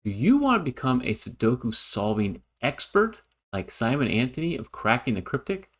Do you want to become a Sudoku solving expert like Simon Anthony of Cracking the Cryptic?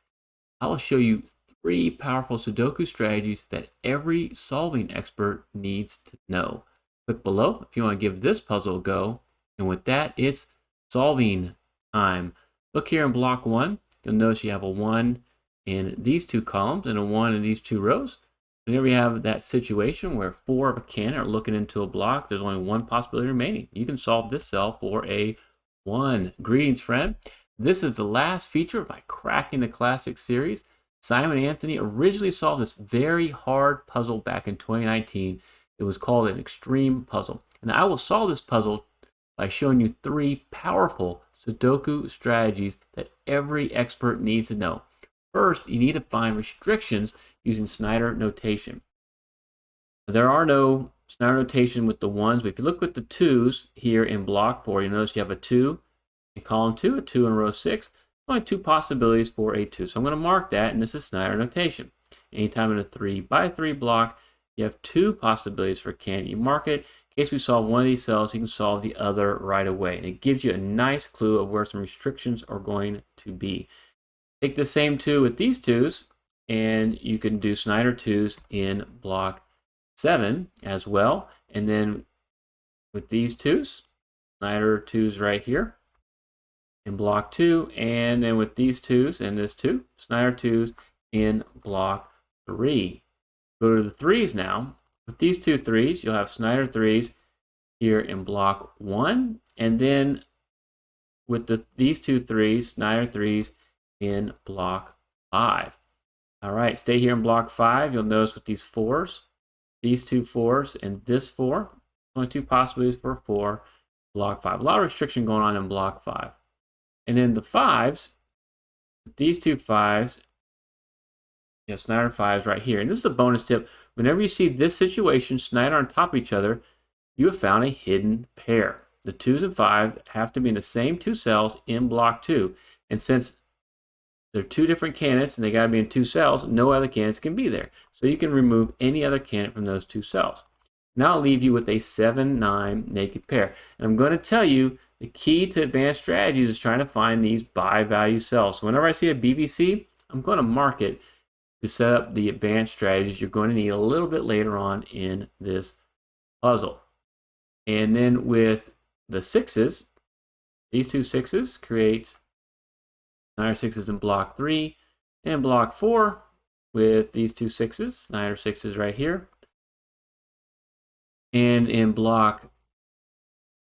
I will show you 3 powerful Sudoku strategies that every solving expert needs to know. Click below if you want to give this puzzle a go. And with that, it's solving time. Look here in block 1. You'll notice you have a 1 in these 2 columns and a 1 in these 2 rows. Whenever you have that situation where 4 of a can are looking into a block, there's only 1 possibility remaining. You can solve this cell for a 1. Greetings, friend. This is the last feature of my Cracking the Classic series. Simon Anthony originally solved this very hard puzzle back in 2019. It was called an extreme puzzle. And I will solve this puzzle by showing you 3 powerful Sudoku strategies that every expert needs to know. First, you need to find restrictions using Snyder notation. There are no Snyder notation with the 1s, but if you look with the 2s here in block 4, you'll notice you have a 2 in column 2, a 2 in row 6. Only 2 possibilities for a 2. So I'm going to mark that, and this is Snyder notation. Anytime in a 3x3 block, you have 2 possibilities for can. You mark it. In case we solve one of these cells, you can solve the other right away. And it gives you a nice clue of where some restrictions are going to be. Take the same 2 with these 2s, and you can do Snyder 2s in block 7 as well. And then with these 2s, Snyder 2s right here in block 2. And then with these 2s and this 2, Snyder 2s in block 3. Go to the 3s now. With these 2 3s, you'll have Snyder 3s here in block 1. And then with these 2 3s, Snyder 3s in block 5. All right, stay here in block 5. You'll notice with these 4s, these 2 4s and this 4, only 2 possibilities for 4, block 5. A lot of restriction going on in block 5. And then the 5s, these 2 5s, you have Snyder 5s right here. And this is a bonus tip. Whenever you see this situation, Snyder on top of each other, you have found a hidden pair. The 2s and 5s have to be in the same 2 cells in block 2. And since they're 2 different candidates and they got to be in 2 cells, no other candidates can be there. So you can remove any other candidate from those 2 cells. Now I'll leave you with a 7-9 naked pair. And I'm going to tell you the key to advanced strategies is trying to find these buy value cells. So whenever I see a BBC, I'm going to mark it to set up the advanced strategies you're going to need a little bit later on in this puzzle. And then with the 6s, these 2 6s create Snyder 6s in block 3, and block 4 with these 2 6s, Snyder 6s right here. And in block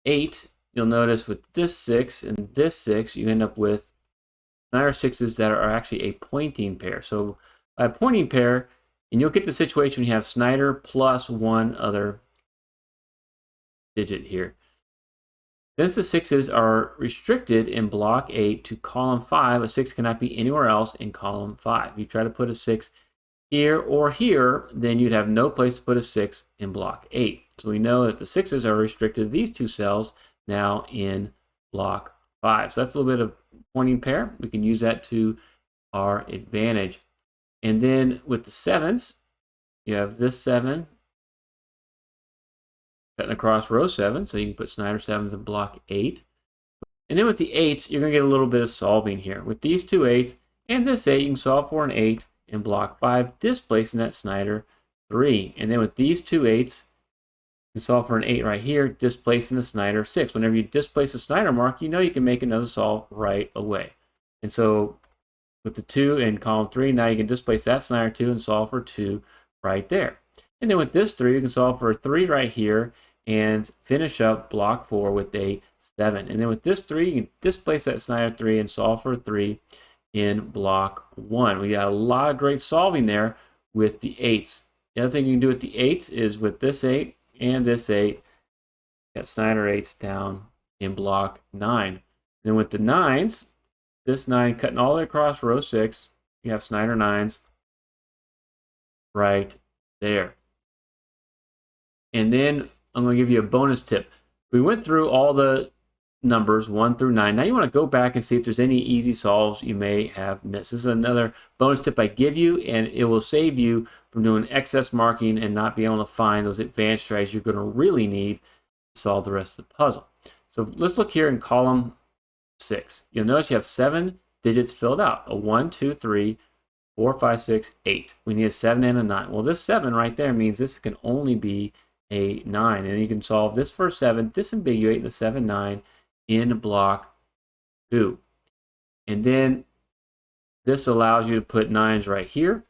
8, you'll notice with this 6 and this 6, you end up with Snyder 6s that are actually a pointing pair. So by a pointing pair, and you'll get the situation when you have Snyder plus 1 other digit here. Since the 6s are restricted in block 8 to column 5, a 6 cannot be anywhere else in column 5. If you try to put a 6 here or here, then you'd have no place to put a 6 in block 8. So we know that the 6s are restricted to these 2 cells now in block 5. So that's a little bit of pointing pair. We can use that to our advantage. And then with the 7s, you have this 7 cutting across row 7, so you can put Snyder 7s in block 8. And then with the 8s, you're going to get a little bit of solving here. With these 2 8s and this 8, you can solve for an 8 in block 5, displacing that Snyder 3. And then with these 2 8s, you can solve for an 8 right here, displacing the Snyder 6. Whenever you displace a Snyder mark, you know you can make another solve right away. And so with the 2 in column 3, now you can displace that Snyder 2 and solve for 2 right there. And then with this 3, you can solve for a 3 right here and finish up block 4 with a 7. And then with this 3, you can displace that Snyder 3 and solve for a 3 in block 1. We got a lot of great solving there with the 8s. The other thing you can do with the 8s is with this 8 and this 8, got Snyder 8s down in block 9. Then with the 9s, this 9 cutting all the way across row 6, you have Snyder 9s right there. And then I'm going to give you a bonus tip. We went through all the numbers 1 through 9. Now you want to go back and see if there's any easy solves you may have missed. This is another bonus tip I give you, and it will save you from doing excess marking and not being able to find those advanced strategies you're going to really need to solve the rest of the puzzle. So let's look here in column 6. You'll notice you have 7 digits filled out. A 1, 2, 3, 4, 5, 6, 8. We need a 7 and a 9. Well, this 7 right there means this can only be a 9. And you can solve this first 7, disambiguate the 7, 9 in block 2. And then this allows you to put 9s right here.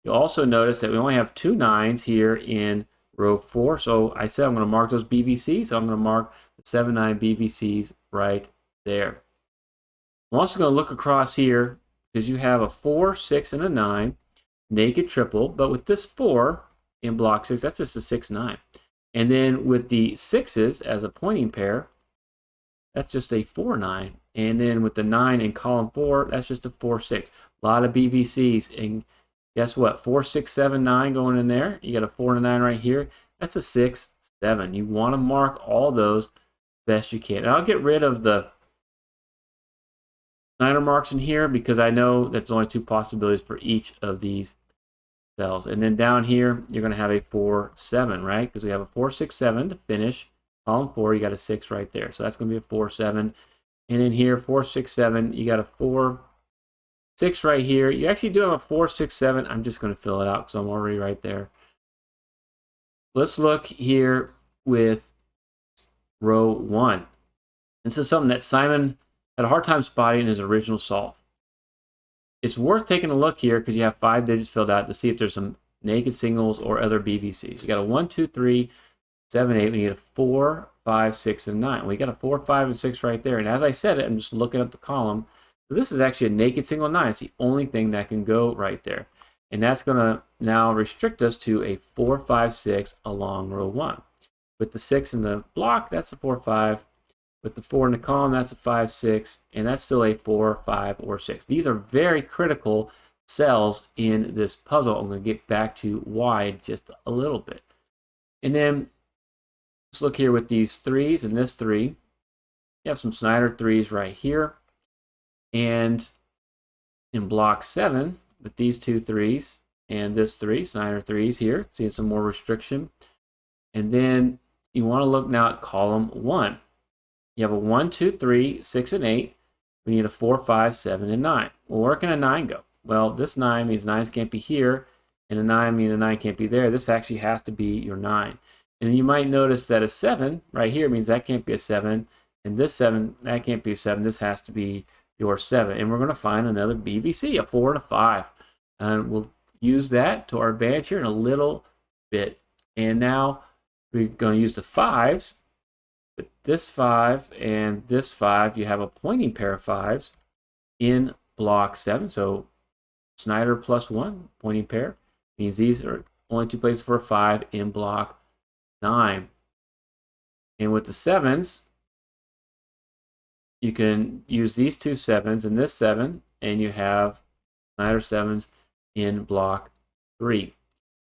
You'll also notice that we only have 2 9s here in row 4. So I said I'm going to mark those BVCs. So I'm going to mark the 7, 9 BVCs right there. I'm also going to look across here because you have a 4, 6, and a 9, naked triple. But with this 4 in block 6, that's just a 6, 9. And then with the 6s as a pointing pair, that's just a 4, 9. And then with the 9 in column 4, that's just a 4, 6. A lot of BVCs. And guess what? 4, 6, 7, 9 going in there. You got a 4 and a 9 right here. That's a 6, 7. You want to mark all those best you can. And I'll get rid of the Snyder marks in here because I know there's only 2 possibilities for each of these cells. And then down here, you're going to have a 4, 7, right? Because we have a 4, 6, 7 to finish. Column 4, you got a 6 right there. So that's going to be a 4, 7. And in here, 4, 6, 7, you got a 4, 6 right here. You actually do have a 4, 6, 7. I'm just going to fill it out because I'm already right there. Let's look here with row 1. This is something that Simon had a hard time spotting in his original solve. It's worth taking a look here because you have 5 digits filled out to see if there's some naked singles or other BVCs. You got a 1, 2, 3, 7, 8. We need a 4, 5, 6, and 9. We got a 4, 5, and 6 right there. And as I said it, I'm just looking up the column. So this is actually a naked single 9. It's the only thing that can go right there. And that's going to now restrict us to a 4, 5, 6 along row 1. With the 6 in the block, that's a 4, 5. With the 4 in the column, that's a 5, 6. And that's still a 4, 5, or 6. These are very critical cells in this puzzle. I'm going to get back to why in just a little bit. And then let's look here with these 3s and this 3. You have some Snyder 3s right here. And in block 7, with these 2 3s and this 3, Snyder 3s here, seeing some more restriction. And then you want to look now at column 1. You have a 1, 2, 3, 6, and 8. We need a 4, 5, 7, and 9. Well, where can a 9 go? Well, this 9 means 9s can't be here, and a 9 means a 9 can't be there. This actually has to be your 9. And then you might notice that a 7 right here means that can't be a 7, and this 7, that can't be a 7. This has to be your 7. And we're going to find another BVC, a 4 and a 5. And we'll use that to our advantage here in a little bit. And now we're going to use the 5s. With this 5 and this 5, you have a pointing pair of 5s in block 7. So Snyder plus 1, pointing pair, means these are only 2 places for a 5 in block 9. And with the 7s, you can use these 2 7s and this 7, and you have Snyder 7s in block 3.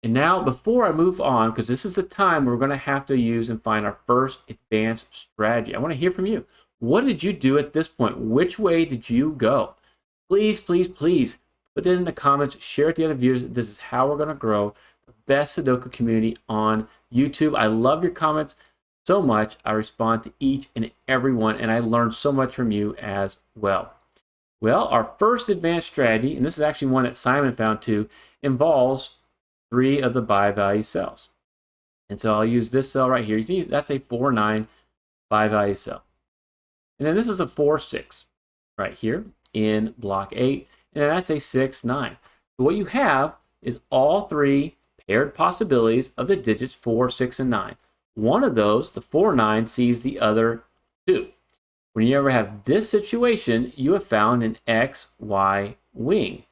And now, before I move on, because this is the time we're going to have to use and find our first advanced strategy, I want to hear from you. What did you do at this point? Which way did you go? Please, please, please put it in the comments. Share it with the other viewers. This is how we're going to grow the best Sudoku community on YouTube. I love your comments so much. I respond to each and every one, and I learn so much from you as well. Well, our first advanced strategy, and this is actually one that Simon found too, involves 3 of the buy value cells. And so I'll use this cell right here. That's a 4, 9 buy value cell. And then this is a 4, 6 right here in block 8. And then that's a 6, 9. So what you have is all 3 paired possibilities of the digits 4, 6, and 9. One of those, the 4, 9, sees the other 2. When you ever have this situation, you have found an X, Y wing.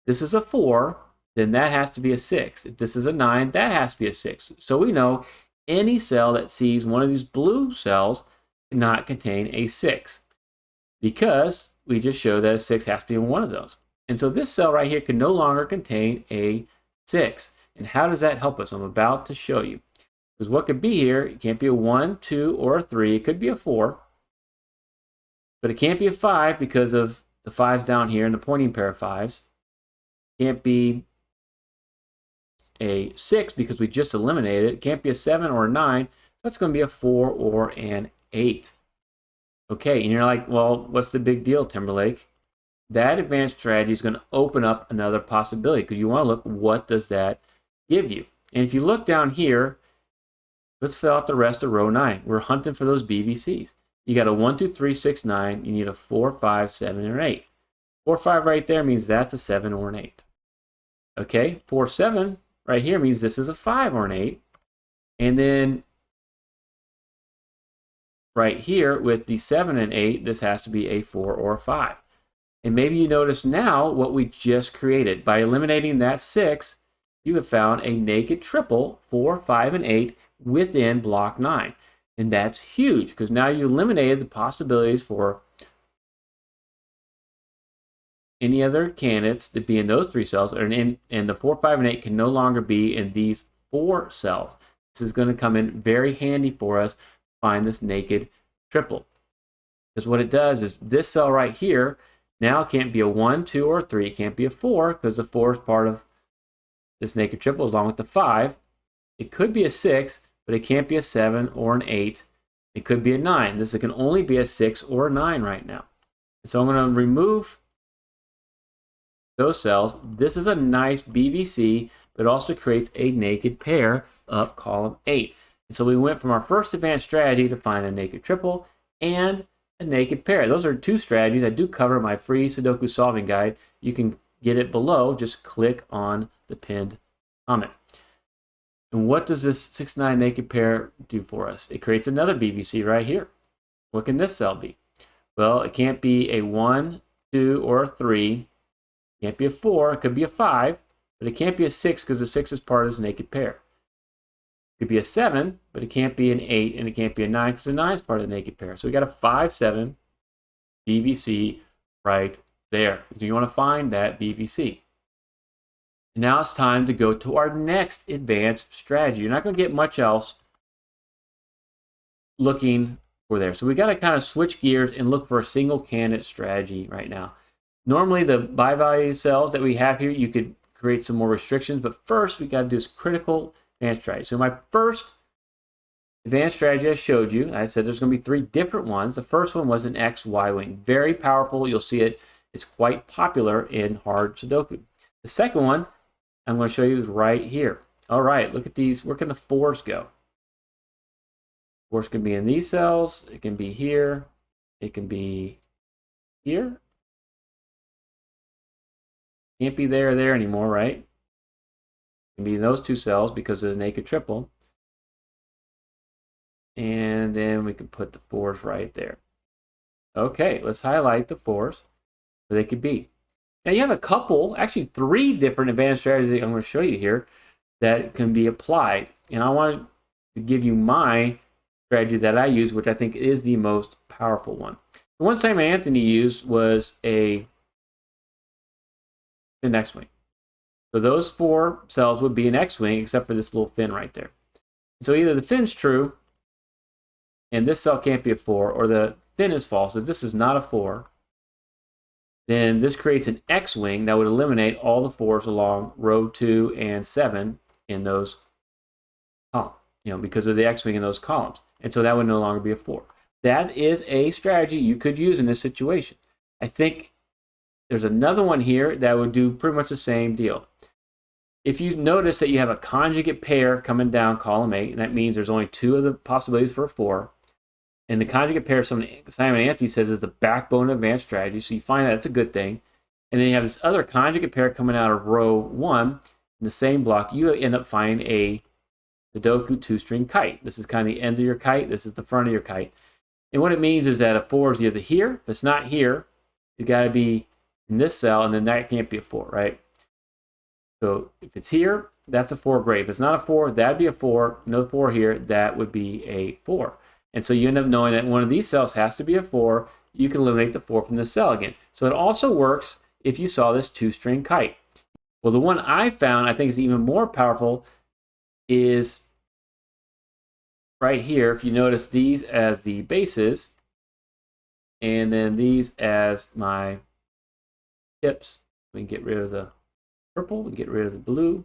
This is a 4. Then that has to be a 6. If this is a 9, that has to be a 6. So we know any cell that sees one of these blue cells cannot contain a 6 because we just showed that a 6 has to be in one of those. And so this cell right here can no longer contain a 6. And how does that help us? I'm about to show you. Because what could be here, it can't be a 1, 2, or a 3. It could be a 4. But it can't be a 5 because of the 5s down here and the pointing pair of 5s. It can't be a 6 because we just eliminated it. It can't be a 7 or a 9. That's going to be a 4 or an 8. Okay, and you're like, well, what's the big deal, Timberlake? That advanced strategy is going to open up another possibility because you want to look, what does that give you? And if you look down here, let's fill out the rest of row 9. We're hunting for those BVCs. You got a 1, 2, 3, 6, 9. You need a 4, 5, 7, or 8. 4, 5 right there means that's a 7 or an 8. Okay, 4, 7 right here means this is a 5 or an 8. And then right here with the 7 and 8, this has to be a 4 or a 5. And maybe you notice now what we just created. By eliminating that 6, you have found a naked triple, 4, 5, and 8 within block 9. And that's huge because now you eliminated the possibilities for any other candidates to be in those 3 cells, and the 4, 5, and 8 can no longer be in these 4 cells. This is going to come in very handy for us to find this naked triple. Because what it does is this cell right here now can't be a 1, 2, or 3. It can't be a 4 because the 4 is part of this naked triple along with the 5. It could be a 6, but it can't be a 7 or an 8. It could be a 9. This can only be a 6 or a 9 right now. So I'm going to remove those cells. This is a nice BVC, but it also creates a naked pair up column 8. And so we went from our first advanced strategy to find a naked triple and a naked pair. Those are 2 strategies I do cover in my free Sudoku solving guide. You can get it below. Just click on the pinned comment. And what does this 6, 9 naked pair do for us? It creates another BVC right here. What can this cell be? Well, it can't be a 1, 2, or a 3. It can't be a 4. It could be a 5, but it can't be a 6 because the 6 is part of this naked pair. It could be a 7, but it can't be an 8, and it can't be a 9 because the 9 is part of the naked pair. So we got a 5, 7 BVC right there. So you want to find that BVC. Now it's time to go to our next advanced strategy. You're not going to get much else looking for there. So we got to kind of switch gears and look for a single candidate strategy right now. Normally the buy value cells that we have here, you could create some more restrictions, but first we got to do this critical advanced strategy. So my first advanced strategy I showed you, I said there's going to be 3 different ones. The first one was an XY wing. Very powerful. You'll see it. It's quite popular in hard Sudoku. The second one I'm going to show you is right here. All right, look at these. Where can the 4s go? 4s can be in these cells. It can be here. It can be here. Can't be there or there anymore, right? It can be in those 2 cells because of the naked triple. And then we can put the 4s right there. Okay, let's highlight the 4s where they could be. Now you have a couple, actually 3 different advanced strategies I'm going to show you here that can be applied. And I want to give you my strategy that I use, which I think is the most powerful one. The one Simon Anthony used was the X-wing. So those 4 cells would be an X-wing except for this little fin right there. So either the fin's true and this cell can't be a 4, or the fin is false. If this is not a 4, then this creates an X-wing that would eliminate all the 4s along row 2 and 7 in those columns, because of the X-wing in those columns. And so that would no longer be a 4. That is a strategy you could use in this situation. I think there's another one here that would do pretty much the same deal. If you notice that you have a conjugate pair coming down column 8, and that means there's only 2 of the possibilities for a 4, and the conjugate pair, Simon Anthony says, is the backbone of advanced strategy, so you find that it's a good thing. And then you have this other conjugate pair coming out of row 1 in the same block. You end up finding a Sudoku 2-string kite. This is kind of the end of your kite. This is the front of your kite. And what it means is that a 4 is either here. If it's not here, it's got to be in this cell, and then that can't be a 4, right? So if it's here, that's a 4, great. If it's not a 4, that'd be a 4. No 4 here, that would be a 4. And so you end up knowing that one of these cells has to be a 4. You can eliminate the 4 from the cell again. So it also works if you saw this 2-string kite. Well, the one I found I think is even more powerful is right here. If you notice these as the bases, and then these as my tips, we can get rid of the purple, we get rid of the blue.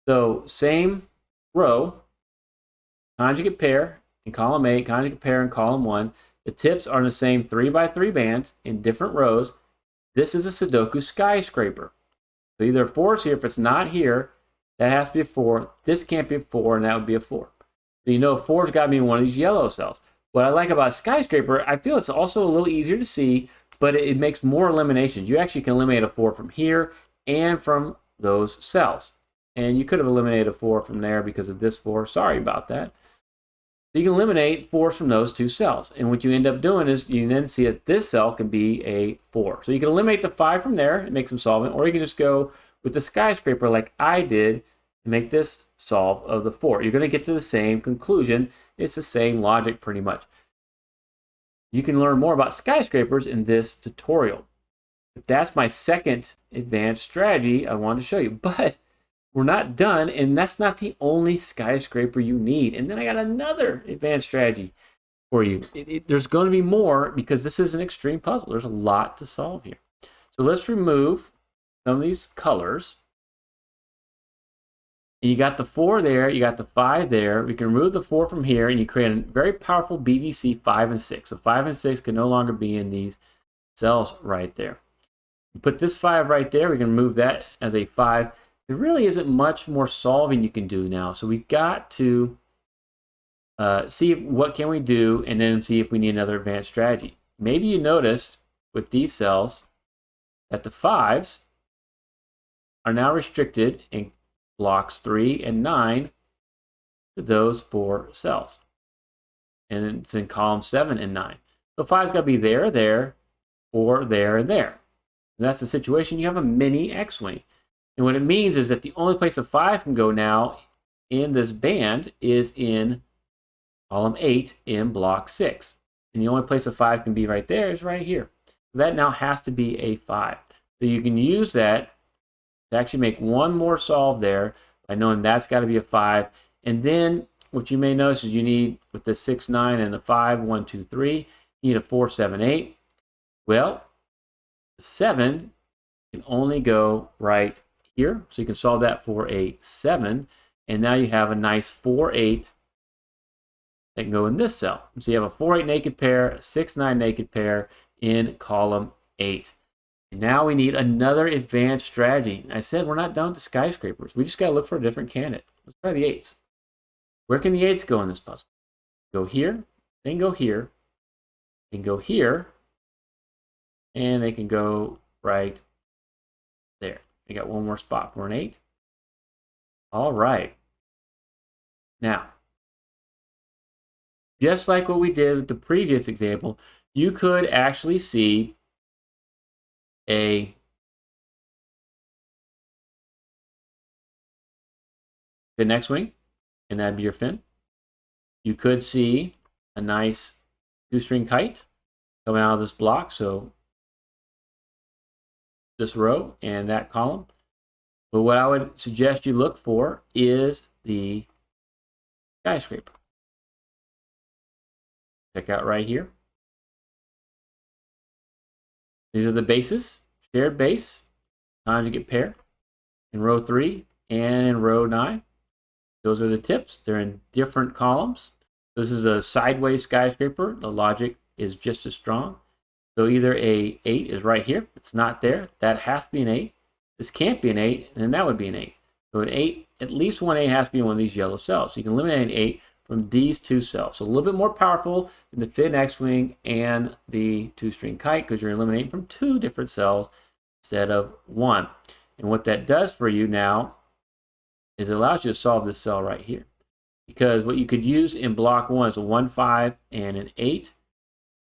So same row, conjugate pair in column 8, conjugate pair in column 1. The tips are in the same 3x3 bands in different rows. This is a Sudoku skyscraper. So either a 4 is here. If it's not here, that has to be a 4. This can't be a 4, and that would be a 4. So you know 4's got to be in one of these yellow cells. What I like about skyscraper, I feel it's also a little easier to see, but it makes more eliminations. You actually can eliminate a 4 from here and from those cells. And you could have eliminated a 4 from there because of this 4. Sorry about that. So you can eliminate 4s from those two cells. And what you end up doing is you then see that this cell can be a 4. So you can eliminate the 5 from there and make some solvent, or you can just go with the skyscraper like I did and make this solve of the 4. You're going to get to the same conclusion. It's the same logic pretty much. You can learn more about skyscrapers in this tutorial. But that's my second advanced strategy I wanted to show you. But we're not done, and that's not the only skyscraper you need. And then I got another advanced strategy for you. There's going to be more because this is an extreme puzzle. There's a lot to solve here. So let's remove some of these colors. And you got the 4 there, you got the 5 there. We can remove the 4 from here, and you create a very powerful BVC 5 and 6. So 5 and 6 can no longer be in these cells right there. Put this 5 right there. We can remove that as a 5. There really isn't much more solving you can do now. So we've got to see what can we do, and then see if we need another advanced strategy. Maybe you noticed with these cells that the 5s are now restricted in blocks 3 and 9 to those 4 cells. And it's in column 7 and 9. So 5's got to be there, there, or there, and there. And that's the situation. You have a mini X-wing. And what it means is that the only place a 5 can go now in this band is in column 8 in block 6. And the only place a 5 can be right there is right here. So that now has to be a 5. So you can use that to actually make one more solve there by knowing that's got to be a 5. And then what you may notice is you need, with the 6, 9, and the 5, 1, 2, 3, you need a 4, 7, 8. Well, the 7 can only go right here. So you can solve that for a 7. And now you have a nice 4, 8 that can go in this cell. So you have a 4, 8 naked pair, a 6, 9 naked pair in column 8. And now we need another advanced strategy. I said we're not down to skyscrapers. We just got to look for a different candidate. Let's try the 8s. Where can the 8s go in this puzzle? Go here, then go here, then go here, and they can go right there. We got one more spot for an 8. All right. Now, just like what we did with the previous example, you could actually see a fin X-wing, and that'd be your fin. You could see a nice 2-string kite coming out of this block, so this row and that column. But what I would suggest you look for is the skyscraper. Check out right here. These are the bases, shared base, conjugate pair in row 3 and in row 9. Those are the tips. They're in different columns. This is a sideways skyscraper. The logic is just as strong. So either a 8 is right here. It's not there. That has to be an 8. This can't be an 8, and then that would be an 8. So an 8, at least one 8 has to be in one of these yellow cells. So you can eliminate an 8 from these two cells. So a little bit more powerful than the fin X-wing and the 2-string kite, because you're eliminating from 2 different cells instead of 1. And what that does for you now is it allows you to solve this cell right here. Because what you could use in block 1 is a 1, 5, and an 8.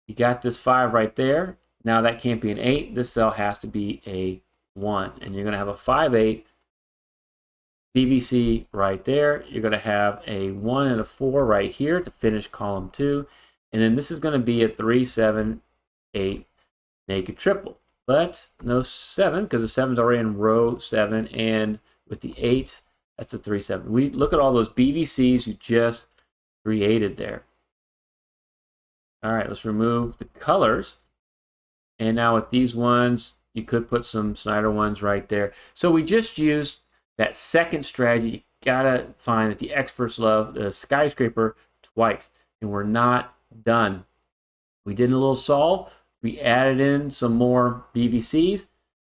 You got this 5 right there. Now that can't be an 8. This cell has to be a 1. And you're going to have a 5, 8 BVC right there. You're going to have a 1 and a 4 right here to finish column 2. And then this is going to be a 3, 7, 8 naked triple. But no 7, because the 7 is already in row 7. And with the 8, that's a 3, 7. We look at all those BVCs you just created there. All right, let's remove the colors. And now with these ones, you could put some Snyder ones right there. So we just used that second strategy gotta find that the experts love the skyscraper twice. And we're not done. We did a little solve. We added in some more BVCs.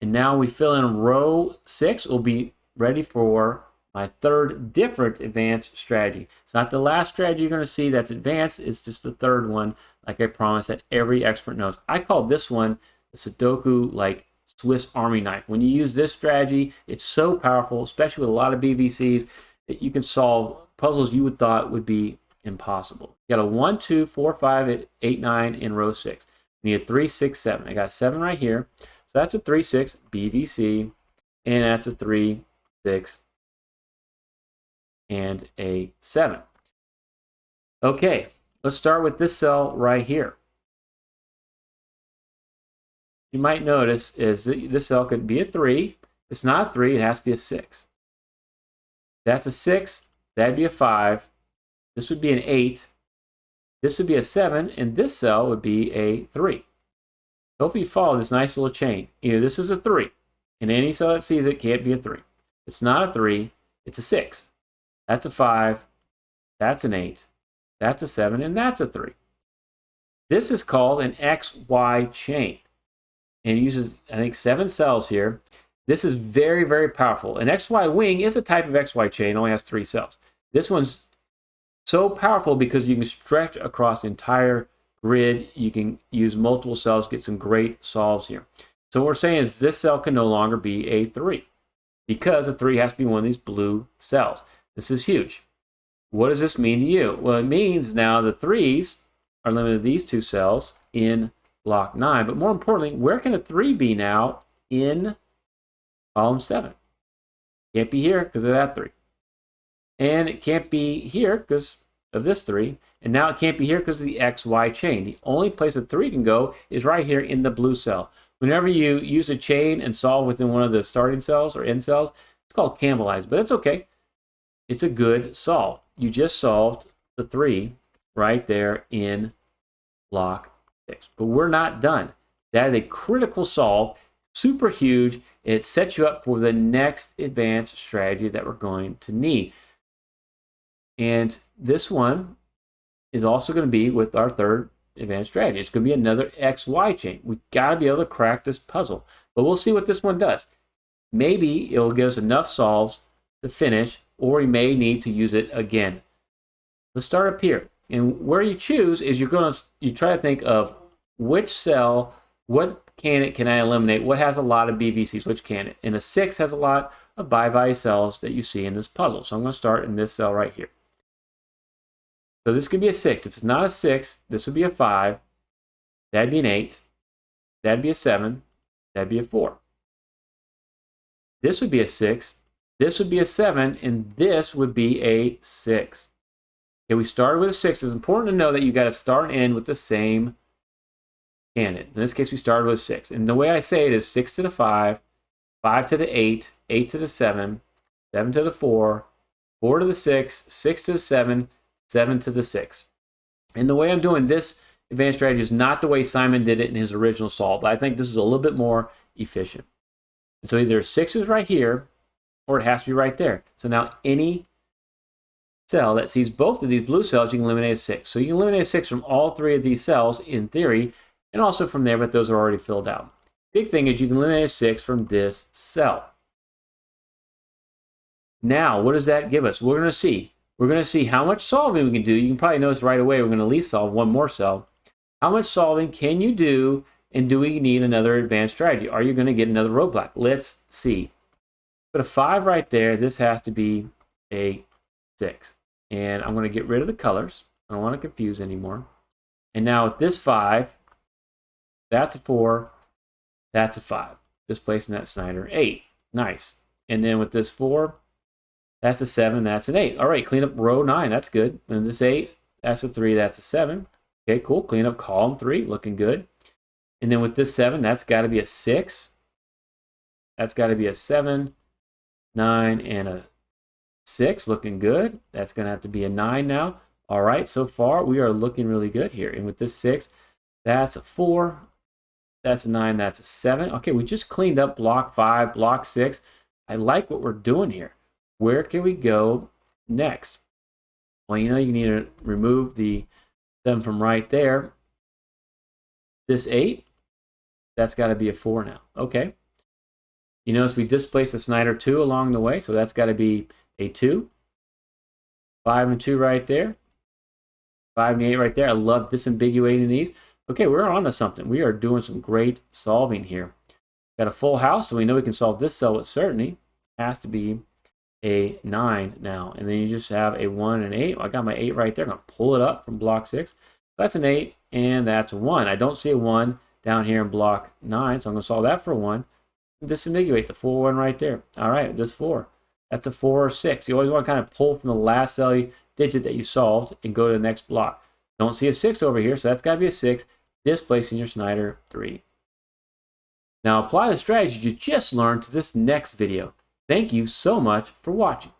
And now we fill in row 6. We'll be ready for my third different advanced strategy. It's not the last strategy you're going to see that's advanced. It's just the third one, like I promised, that every expert knows. I call this one the Sudoku like Swiss Army knife. When you use this strategy, it's so powerful, especially with a lot of BVCs, that you can solve puzzles you would thought would be impossible. You got a 1, 2, 4, 5, 8, 9 in row 6. You need a 3, 6, 7. I got 7 right here. So that's a 3, 6 BVC, and that's a 3, 6, and a 7. Okay, let's start with this cell right here. You might notice is that this cell could be a 3. It's not a 3, it has to be a 6. That's a 6, that'd be a 5. This would be an 8. This would be a 7, and this cell would be a 3. Hopefully you follow this nice little chain. Either this is a 3, and any cell that sees it can't be a 3. It's not a 3, it's a 6. That's a 5, that's an 8, that's a 7, and that's a 3. This is called an XY chain. And it uses, I think, 7 cells here. This is very, very powerful. An XY wing is a type of XY chain, only has 3 cells. This one's so powerful because you can stretch across the entire grid. You can use multiple cells, get some great solves here. So what we're saying is this cell can no longer be a 3 because a 3 has to be one of these blue cells. This is huge. What does this mean to you? Well, it means now the 3s are limited to these 2 cells in block 9. But more importantly, where can a 3 be now in column 7? Can't be here because of that 3. And it can't be here because of this 3. And now it can't be here because of the XY chain. The only place a 3 can go is right here in the blue cell. Whenever you use a chain and solve within one of the starting cells or end cells, it's called cannibalized, but it's okay. It's a good solve. You just solved the 3 right there in block 6. But we're not done. That is a critical solve, super huge. It sets you up for the next advanced strategy that we're going to need. And this one is also going to be with our third advanced strategy. It's going to be another XY chain. We've got to be able to crack this puzzle. But we'll see what this one does. Maybe it'll give us enough solves to finish, or we may need to use it again. Let's start up here. And where you choose is you try to think of which cell, what candidate can I eliminate? What has a lot of BVCs? Which candidate? And a 6 has a lot of bi-value cells that you see in this puzzle. So I'm going to start in this cell right here. So this could be a 6. If it's not a 6, this would be a 5. That'd be an 8. That'd be a 7. That'd be a 4. This would be a 6. This would be a 7. And this would be a 6. Okay, we started with a 6. It's important to know that you got to start and end with the same candidate. In this case, we started with 6. And the way I say it is 6 to the 5, 5 to the 8, 8 to the 7, 7 to the 4, 4 to the 6, 6 to the 7, 7 to the 6. And the way I'm doing this advanced strategy is not the way Simon did it in his original solve, but I think this is a little bit more efficient. And so either 6 is right here, or it has to be right there. So now any cell that sees both of these blue cells, you can eliminate a 6. So you can eliminate a 6 from all 3 of these cells in theory, and also from there, but those are already filled out. Big thing is you can eliminate a 6 from this cell. Now, what does that give us? We're going to see. We're going to see how much solving we can do. You can probably notice right away we're going to at least solve one more cell. How much solving can you do, and do we need another advanced strategy? Are you going to get another roadblock? Let's see. Put a 5 right there. This has to be a 6. And I'm going to get rid of the colors. I don't want to confuse anymore. And now with this 5, that's a 4, that's a 5. Displacing that Snyder 8. Nice. And then with this 4, that's a 7, that's an 8. All right, clean up row 9, that's good. And this 8, that's a 3, that's a 7. Okay, cool. Clean up column 3, looking good. And then with this 7, that's got to be a 6. That's got to be a 7, 9, and a 6, looking good. That's going to have to be a 9 now. All right, so far we are looking really good here. And with this 6, that's a 4, that's a 9, that's a 7. Okay, we just cleaned up block 5, block 6. I like what we're doing here. where can we go next? Well, you need to remove the 7 from right there. This 8, that's got to be a 4 now. Okay. You notice we displaced a Snyder 2 along the way, so that's got to be a 2. 5 and 2 right there. 5 and 8 right there. I love disambiguating these. Okay, we're on to something. We are doing some great solving here. Got a full house, so we know we can solve this cell with certainty. Has to be a 9 now. And then you just have a 1 and 8. I got my 8 right there. I'm going to pull it up from block 6. That's an 8, and that's a 1. I don't see a 1 down here in block 9, so I'm going to solve that for a 1. Disambiguate the 4, 1 right there. All right, this 4. That's a 4 or 6. You always want to kind of pull from the last cell digit that you solved and go to the next block. Don't see a 6 over here, so that's got to be a 6, displacing your Snyder 3. Now apply the strategies you just learned to this next video. Thank you so much for watching.